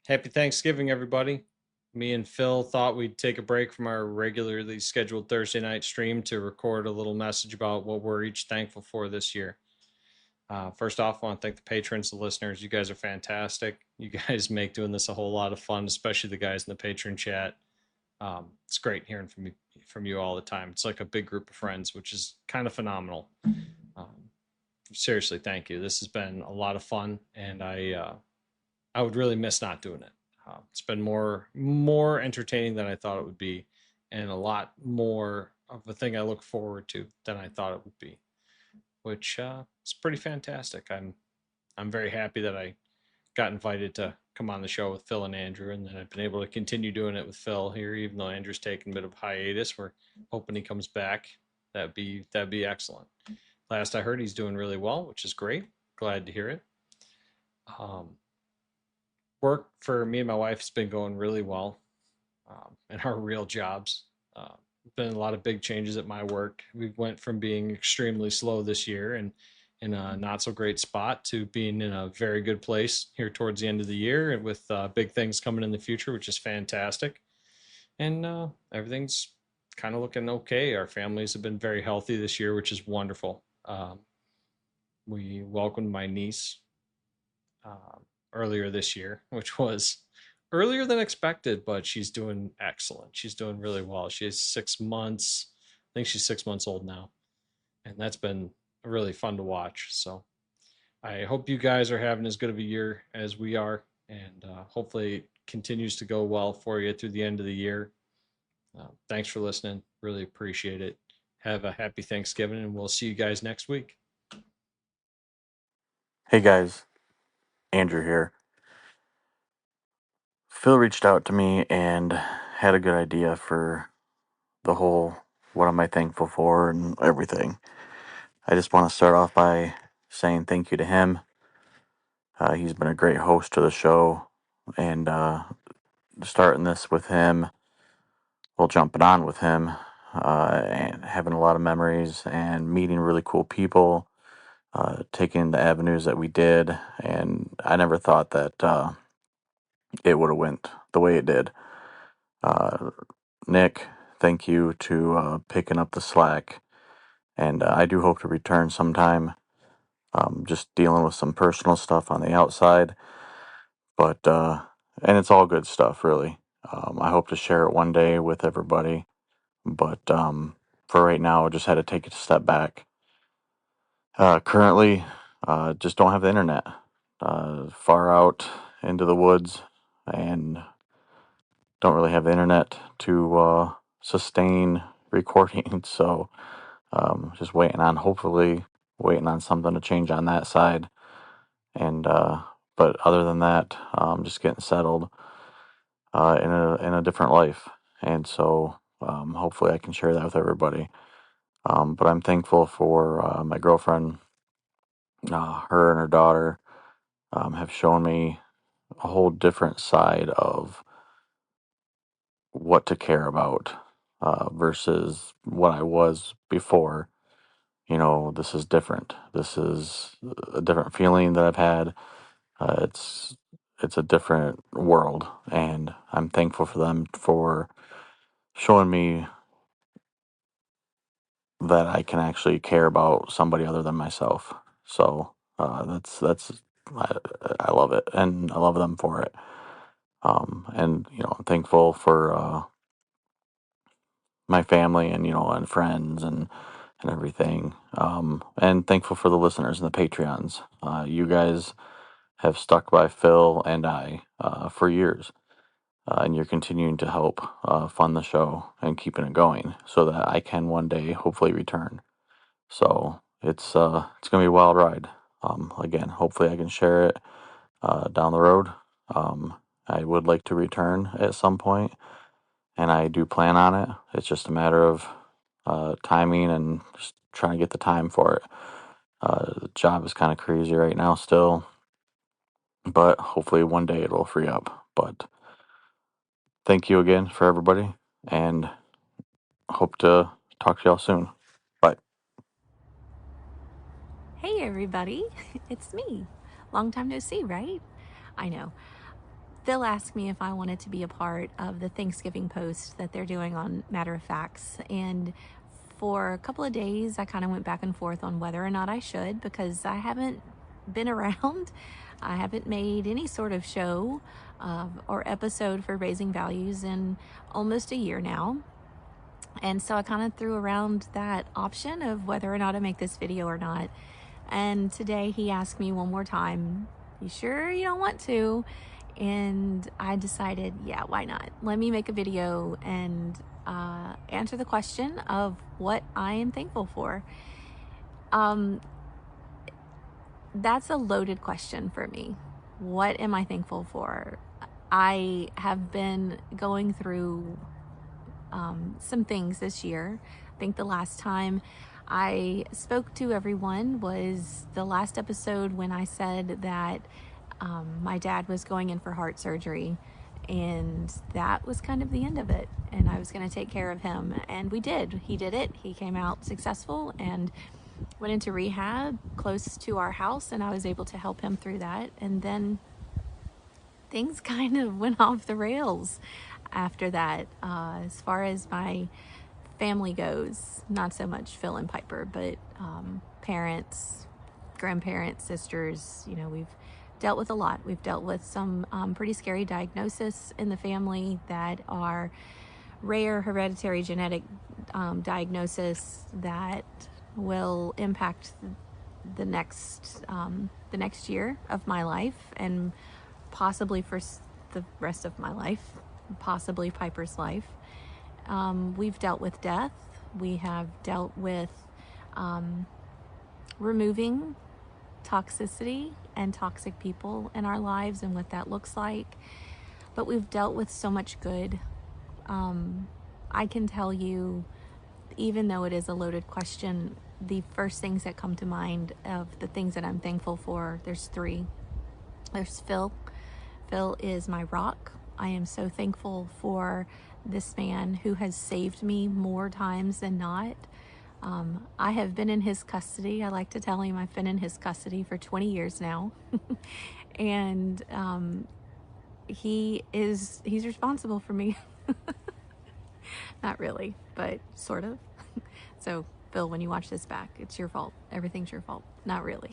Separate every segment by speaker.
Speaker 1: Happy Thanksgiving, everybody. Me and Phil thought we'd take a break from our regularly scheduled Thursday night stream to record a little message about what we're each thankful for this year. First off, I want to thank the patrons, the listeners. You guys are fantastic. You guys make doing this a whole lot of fun, especially the guys in the patron chat. It's great hearing from you all the time. It's like a big group of friends, which is kind of phenomenal. Um, Seriously, thank you. This has been a lot of fun, and I would really miss not doing it. It's been more entertaining than I thought it would be, and a lot more of a thing I look forward to than I thought it would be, which is pretty fantastic. I'm very happy that I got invited to come on the show with Phil and Andrew, and then I've been able to continue doing it with Phil here, even though Andrew's taking a bit of hiatus. We're hoping he comes back. That'd be excellent. Last I heard, he's doing really well, which is great. Glad to hear it. Um, Work for me and my wife has been going really well in our real jobs. Been a lot of big changes at my work. We went from being extremely slow this year and in a not so great spot to being in a very good place here towards the end of the year and with big things coming in the future, which is fantastic. And everything's kind of looking okay. Our families have been very healthy this year, which is wonderful. We welcomed my niece earlier this year, which was earlier than expected, but she's doing excellent. She's doing really well. She is 6 months. I think she's 6 months old now. And that's been really fun to watch. So I hope you guys are having as good of a year as we are. And hopefully it continues to go well for you through the end of the year. Thanks for listening. Really appreciate it. Have a happy Thanksgiving, and we'll see you guys next week.
Speaker 2: Hey guys, Andrew here. Phil reached out to me and had a good idea for the whole what am I thankful for and everything. I just want to start off by saying thank you to him. He's been a great host to the show, and starting this with him, well, jumping on with him, and having a lot of memories and meeting really cool people, taking the avenues that we did, and I never thought that it would have went the way it did. Uh, Nick, thank you to picking up the slack, and I do hope to return sometime. Just dealing with some personal stuff on the outside, but and it's all good stuff, really. I hope to share it one day with everybody, but for right now, I just had to take a step back. Currently, just don't have the internet. Far out into the woods, and don't really have the internet to sustain recording. So just hopefully waiting on something to change on that side. And but other than that, just getting settled in a different life. And so hopefully I can share that with everybody. But I'm thankful for my girlfriend. Her and her daughter have shown me a whole different side of what to care about versus what I was before. This is different. This is a different feeling that I've had. It's a different world, and I'm thankful for them for showing me that I can actually care about somebody other than myself. So that's I, I love it, and I love them for it. And I'm thankful for my family and and friends and everything. And thankful for the listeners and the Patreons. You guys have stuck by Phil and I for years, and you're continuing to help fund the show and keeping it going so that I can one day hopefully return. So it's gonna be a wild ride. Again, hopefully I can share it down the road. Um, I would like to return at some point, and I do plan on it. It's just a matter of timing and just trying to get the time for it. The job is kind of crazy right now still, but hopefully one day it'll free up. But thank you again for everybody, and hope to talk to y'all soon. Bye.
Speaker 3: Hey, everybody. It's me. Long time no see, right? I know. Phil asked me if I wanted to be a part of the Thanksgiving post that they're doing on Matter of Facts. And for a couple of days, I kind of went back and forth on whether or not I should, because I haven't been around. I haven't made any sort of show or episode for Raising Values in almost a year now. And so I kind of threw around that option of whether or not I make this video or not. And today he asked me one more time, "You sure you don't want to?" And I decided, yeah, why not? Let me make a video and answer the question of what I am thankful for. That's a loaded question for me. What am I thankful for? I have been going through some things this year. I think the last time I spoke to everyone was the last episode when I said that my dad was going in for heart surgery, and that was kind of the end of it, and I was going to take care of him, and we did. He did it. He came out successful and went into rehab close to our house, and I was able to help him through that. And then things kind of went off the rails after that. As far as my family goes, not so much Phil and Piper, but parents, grandparents, sisters, we've dealt with a lot. We've dealt with some pretty scary diagnoses in the family that are rare hereditary genetic diagnosis that will impact the next year of my life, and possibly for the rest of my life, possibly Piper's life. We've dealt with death. We have dealt with removing toxicity and toxic people in our lives and what that looks like. But we've dealt with so much good. I can tell you, even though it is a loaded question, the first things that come to mind of the things that I'm thankful for, there's three. There's Phil. Phil is my rock. I am so thankful for this man who has saved me more times than not. I have been in his custody. I like to tell him I've been in his custody for 20 years now. And he's responsible for me. Not really, but sort of. So Phil, when you watch this back, it's your fault. Everything's your fault. Not really.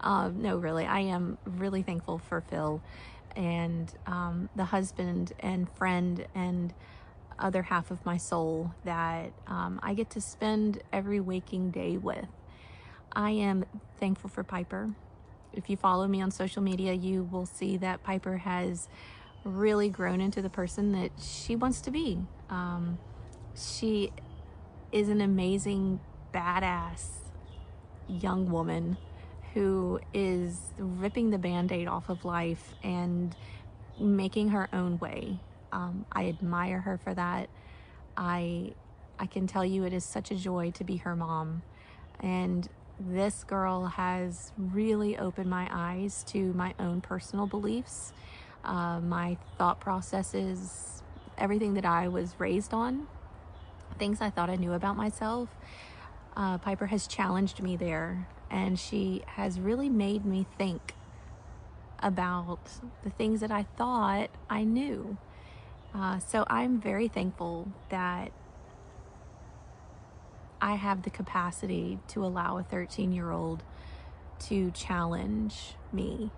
Speaker 3: No, really. I am really thankful for Phil and the husband and friend and other half of my soul that I get to spend every waking day with. I am thankful for Piper. If you follow me on social media, you will see that Piper has really grown into the person that she wants to be. She is an amazing, badass young woman who is ripping the Band-Aid off of life and making her own way. I admire her for that. I can tell you it is such a joy to be her mom. And this girl has really opened my eyes to my own personal beliefs, my thought processes, everything that I was raised on, things I thought I knew about myself. Piper has challenged me there, and she has really made me think about the things that I thought I knew. So I'm very thankful that I have the capacity to allow a 13-year-old to challenge me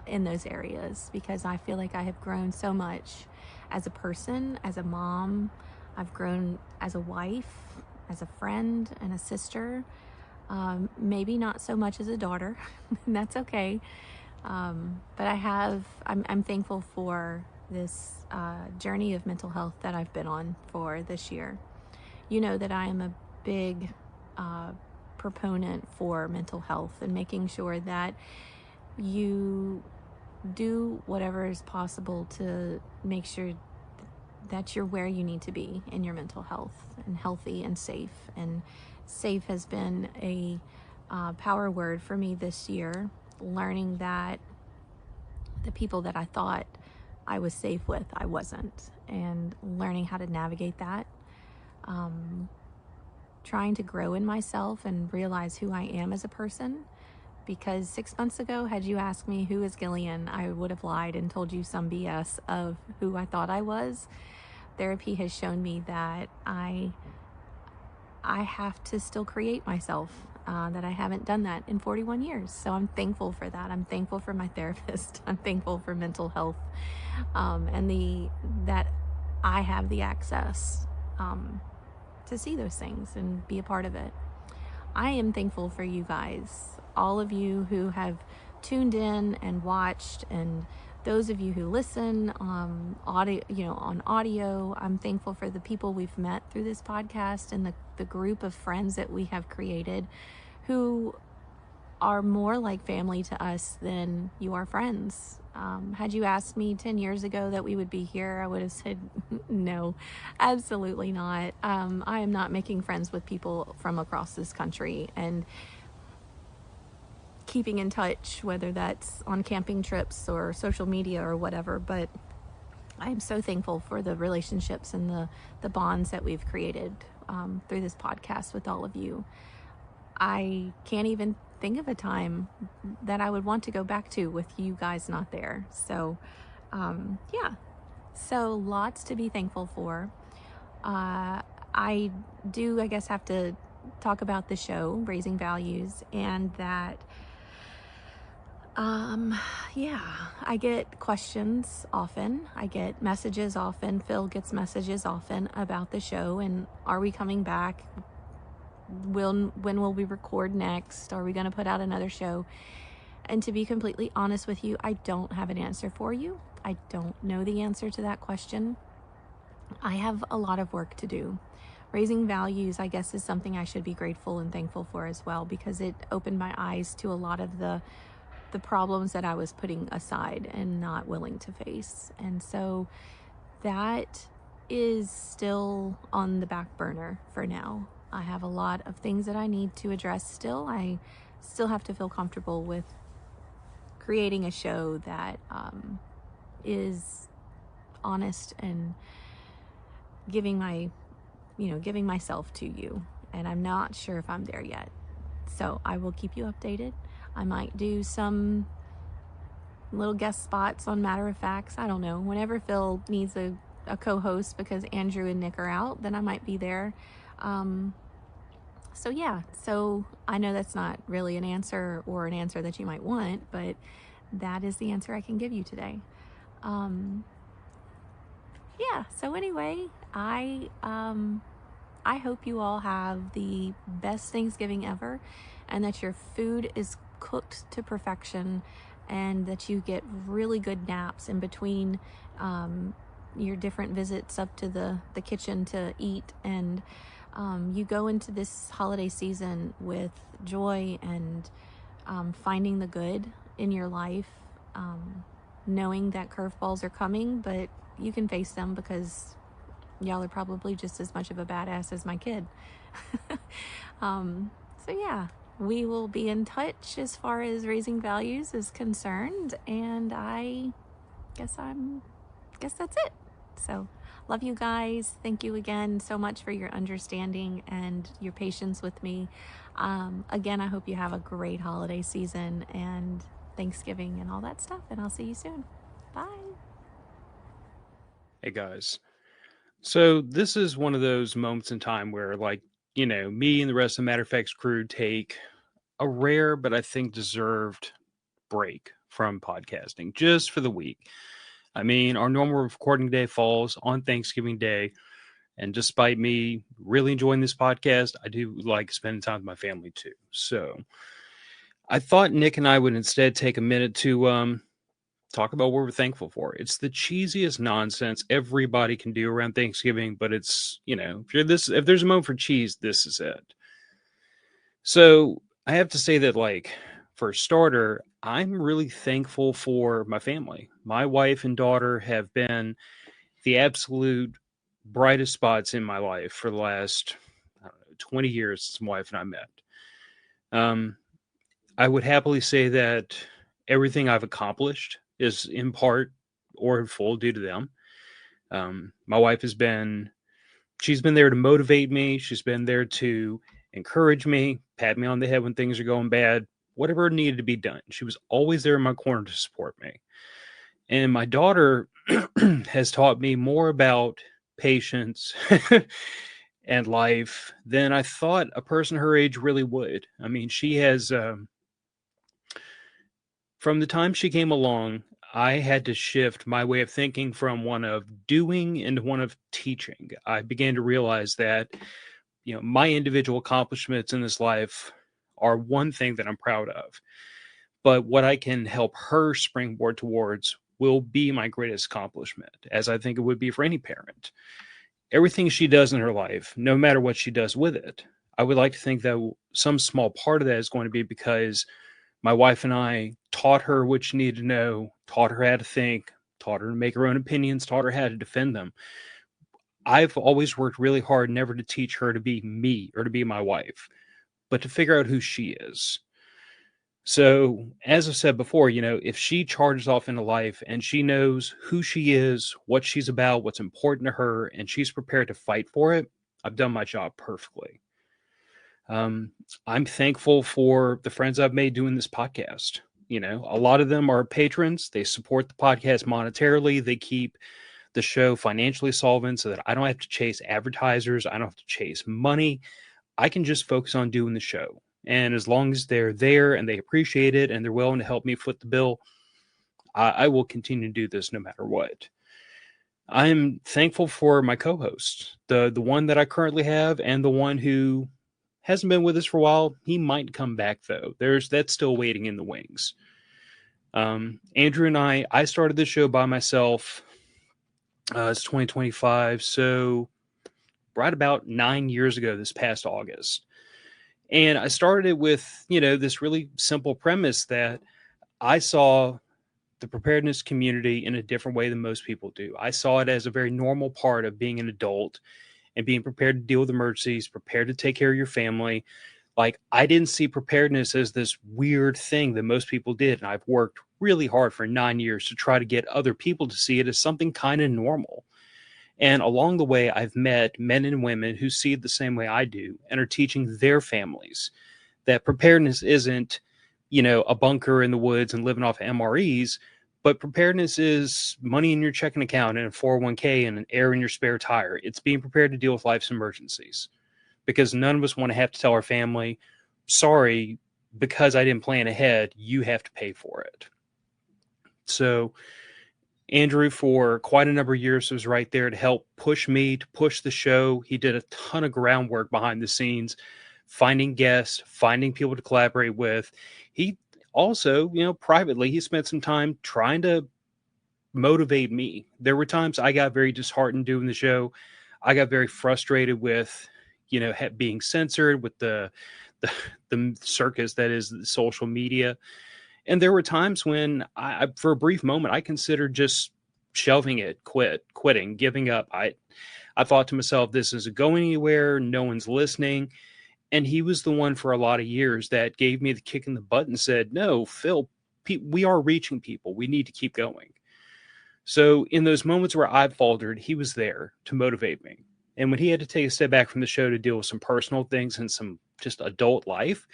Speaker 3: in those areas, because I feel like I have grown so much as a person, as a mom. I've grown as a wife, as a friend, and a sister. Maybe not so much as a daughter, and that's okay. But I'm thankful for this journey of mental health that I've been on for this year. You know that I am a big proponent for mental health and making sure that you do whatever is possible to make sure that you're where you need to be in your mental health, and healthy and safe. And safe has been a power word for me this year, learning that the people that I thought I was safe with, I wasn't, and learning how to navigate that. Trying to grow in myself and realize who I am as a person, because 6 months ago, had you asked me who is Gillian, I would have lied and told you some BS of who I thought I was. Therapy has shown me that I have to still create myself, that I haven't done that in 41 years. So I'm thankful for that. I'm thankful for my therapist. I'm thankful for mental health, and that I have the access to see those things and be a part of it. I am thankful for you guys, all of you who have tuned in and watched, and those of you who listen on audio. I'm thankful for the people we've met through this podcast and the group of friends that we have created who are more like family to us than you are friends. Had you asked me 10 years ago that we would be here, I would have said, no, absolutely not. I am not making friends with people from across this country and keeping in touch, whether that's on camping trips or social media or whatever. But I'm so thankful for the relationships and the bonds that we've created through this podcast with all of you. I can't even think of a time that I would want to go back to with you guys not there. So, yeah. So lots to be thankful for. I do, I guess, have to talk about the show, Raising Values, and that, yeah, I get questions often. I get messages often. Phil gets messages often about the show and are we coming back? When will we record next? Are we going to put out another show? And to be completely honest with you, I don't have an answer for you. I don't know the answer to that question. I have a lot of work to do. Raising Values, I guess, is something I should be grateful and thankful for as well, because it opened my eyes to a lot of the problems that I was putting aside and not willing to face. And so that is still on the back burner for now. I have a lot of things that I need to address still. I still have to feel comfortable with creating a show that is honest and giving myself to you. And I'm not sure if I'm there yet. So I will keep you updated. I might do some little guest spots on Matter of Facts. I don't know. Whenever Phil needs a co-host because Andrew and Nick are out, then I might be there. So yeah, so I know that's not really an answer or an answer that you might want, but that is the answer I can give you today. Yeah, so anyway, I hope you all have the best Thanksgiving ever and that your food is cooked to perfection and that you get really good naps in between your different visits up to the kitchen to eat, and you go into this holiday season with joy and finding the good in your life, knowing that curveballs are coming, but you can face them because y'all are probably just as much of a badass as my kid. So yeah, we will be in touch as far as Raising Values is concerned, and I guess that's it. So love you guys. Thank you again so much for your understanding and your patience with me. Again, I hope you have a great holiday season and Thanksgiving and all that stuff, and I'll see you soon. Bye.
Speaker 4: Hey guys. So this is one of those moments in time where, like, me and the rest of the Matter of Facts crew take a rare but I think deserved break from podcasting just for the week. I mean, our normal recording day falls on Thanksgiving Day, and despite me really enjoying this podcast, I do like spending time with my family too. So I thought Nick and I would instead take a minute to talk about what we're thankful for. It's the cheesiest nonsense everybody can do around Thanksgiving, but it's, if there's a moment for cheese, this is it. So I have to say that, like, for a starter, I'm really thankful for my family. My wife and daughter have been the absolute brightest spots in my life for the last, I don't know, 20 years since my wife and I met. I would happily say that everything I've accomplished is in part or in full due to them. My wife she's been there to motivate me. She's been there to encourage me, pat me on the head when things are going bad, whatever needed to be done. She was always there in my corner to support me. And my daughter has taught me more about patience and life than I thought a person her age really would. I mean, she has, from the time she came along, I had to shift my way of thinking from one of doing into one of teaching. I began to realize that, my individual accomplishments in this life are one thing that I'm proud of, but what I can help her springboard towards will be my greatest accomplishment, as I think it would be for any parent. Everything she does in her life, no matter what she does with it, I would like to think that some small part of that is going to be because my wife and I taught her what she needed to know, taught her how to think, taught her to make her own opinions, taught her how to defend them. I've always worked really hard never to teach her to be me or to be my wife, but to figure out who she is. So, as I said before, if she charges off into life and she knows who she is, what she's about, what's important to her, and she's prepared to fight for it, I've done my job perfectly. I'm thankful for the friends I've made doing this podcast. A lot of them are patrons. They support the podcast monetarily. They keep the show financially solvent so that I don't have to chase advertisers. I don't have to chase money. I can just focus on doing the show. And as long as they're there and they appreciate it and they're willing to help me foot the bill, I will continue to do this no matter what. I'm thankful for my co-hosts, the one that I currently have and the one who hasn't been with us for a while. He might come back though. That's still waiting in the wings. Andrew and I started this show by myself. It's 2025, so right about 9 years ago this past August. And I started it with, this really simple premise that I saw the preparedness community in a different way than most people do. I saw it as a very normal part of being an adult and being prepared to deal with emergencies, prepared to take care of your family. Like, I didn't see preparedness as this weird thing that most people did. And I've worked really hard for 9 years to try to get other people to see it as something kind of normal. And along the way, I've met men and women who see it the same way I do and are teaching their families that preparedness isn't, a bunker in the woods and living off MREs, but preparedness is money in your checking account and a 401k and an air in your spare tire. It's being prepared to deal with life's emergencies, because none of us want to have to tell our family, sorry, because I didn't plan ahead, you have to pay for it. So Andrew, for quite a number of years, was right there to help push me, to push the show. He did a ton of groundwork behind the scenes, finding guests, finding people to collaborate with. He also, privately, he spent some time trying to motivate me. There were times I got very disheartened doing the show. I got very frustrated with, being censored, with the circus that is social media. And there were times when I, for a brief moment, I considered just shelving it, quitting, giving up. I thought to myself, this isn't going anywhere. No one's listening. And he was the one for a lot of years that gave me the kick in the butt and said, no, Phil, we are reaching people. We need to keep going. So in those moments where I faltered, he was there to motivate me. And when he had to take a step back from the show to deal with some personal things and some just adult life,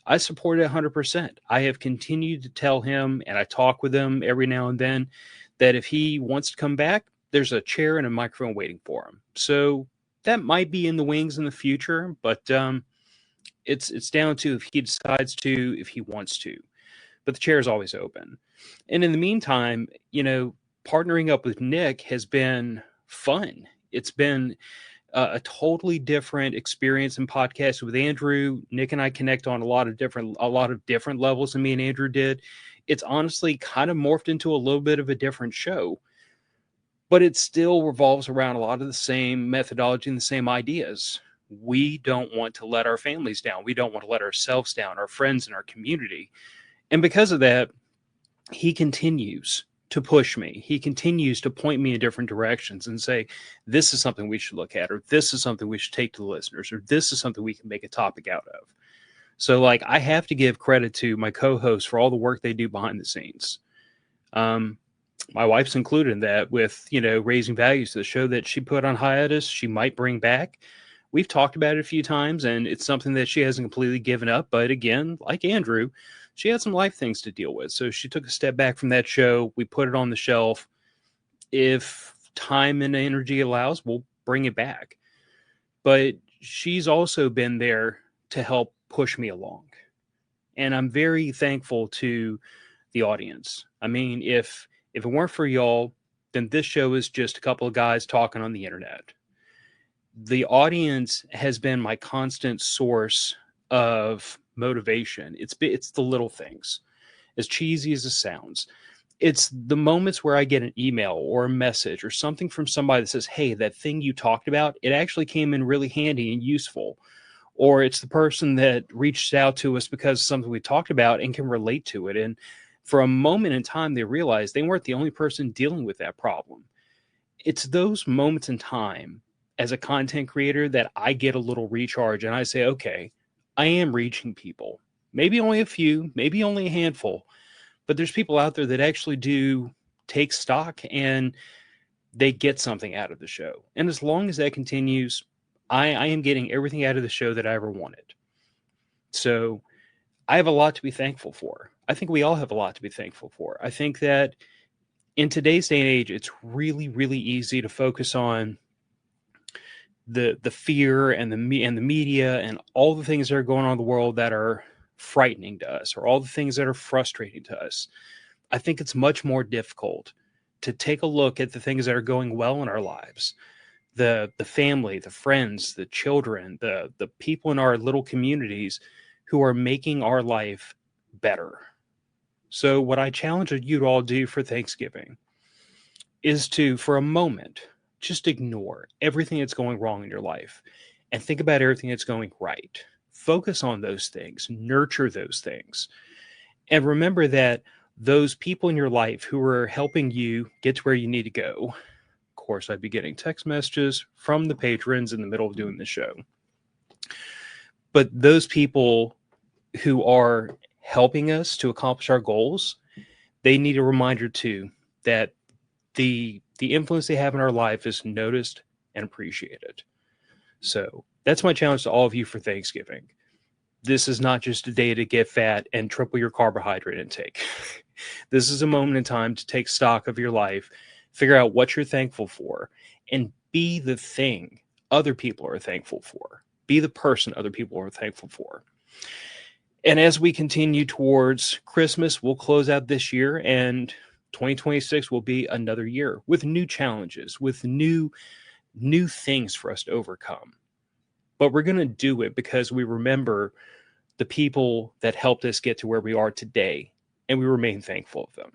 Speaker 4: I support it 100%. I have continued to tell him, and I talk with him every now and then, that if he wants to come back, there's a chair and a microphone waiting for him. So that might be in the wings in the future, but it's down to if he decides to, if he wants to. But the chair is always open. And in the meantime, partnering up with Nick has been fun. It's been a totally different experience in podcasts with Andrew. Nick and I connect on a lot of different levels than me and Andrew did. It's honestly kind of morphed into a little bit of a different show, but it still revolves around a lot of the same methodology and the same ideas. We don't want to let our families down. We don't want to let ourselves down, our friends and our community. And because of that, he continues to push me. He continues to point me in different directions and say, this is something we should look at, or this is something we should take to the listeners, or this is something we can make a topic out of. So I have to give credit to my co-hosts for all the work they do behind the scenes. My wife's included in that with, raising values to the show that she put on hiatus. She might bring back. We've talked about it a few times, and it's something that she hasn't completely given up. But again, like Andrew, she had some life things to deal with. So she took a step back from that show. We put it on the shelf. If time and energy allows, we'll bring it back. But she's also been there to help push me along. And I'm very thankful to the audience. I mean, if it weren't for y'all, then this show is just a couple of guys talking on the internet. The audience has been my constant source of motivation. It's the little things, as cheesy as it sounds. It's the moments where I get an email or a message or something from somebody that says, hey, that thing you talked about, it actually came in really handy and useful. Or it's the person that reached out to us because of something we talked about and can relate to it. And for a moment in time, they realized they weren't the only person dealing with that problem. It's those moments in time as a content creator that I get a little recharge and I say, okay, I am reaching people. Maybe only a few, maybe only a handful, but there's people out there that actually do take stock and they get something out of the show. And as long as that continues, I am getting everything out of the show that I ever wanted. So I have a lot to be thankful for. I think we all have a lot to be thankful for. I think that in today's day and age, it's really, really easy to focus on the fear and the media and all the things that are going on in the world that are frightening to us, or all the things that are frustrating to us. I think it's much more difficult to take a look at the things that are going well in our lives. The family, the friends, the children, the people in our little communities who are making our life better. So what I challenge you to all do for Thanksgiving is to, for a moment, just ignore everything that's going wrong in your life and think about everything that's going right. Focus on those things, nurture those things. And remember that those people in your life who are helping you get to where you need to go. Of course, I'd be getting text messages from the patrons in the middle of doing the show. But those people who are helping us to accomplish our goals, they need a reminder too that the influence they have in our life is noticed and appreciated. So that's my challenge to all of you for Thanksgiving. This is not just a day to get fat and triple your carbohydrate intake. This is a moment in time to take stock of your life, figure out what you're thankful for, and be the thing other people are thankful for. Be the person other people are thankful for. And as we continue towards Christmas, we'll close out this year, and 2026 will be another year with new challenges, with new things for us to overcome. But we're going to do it because we remember the people that helped us get to where we are today, and we remain thankful of them.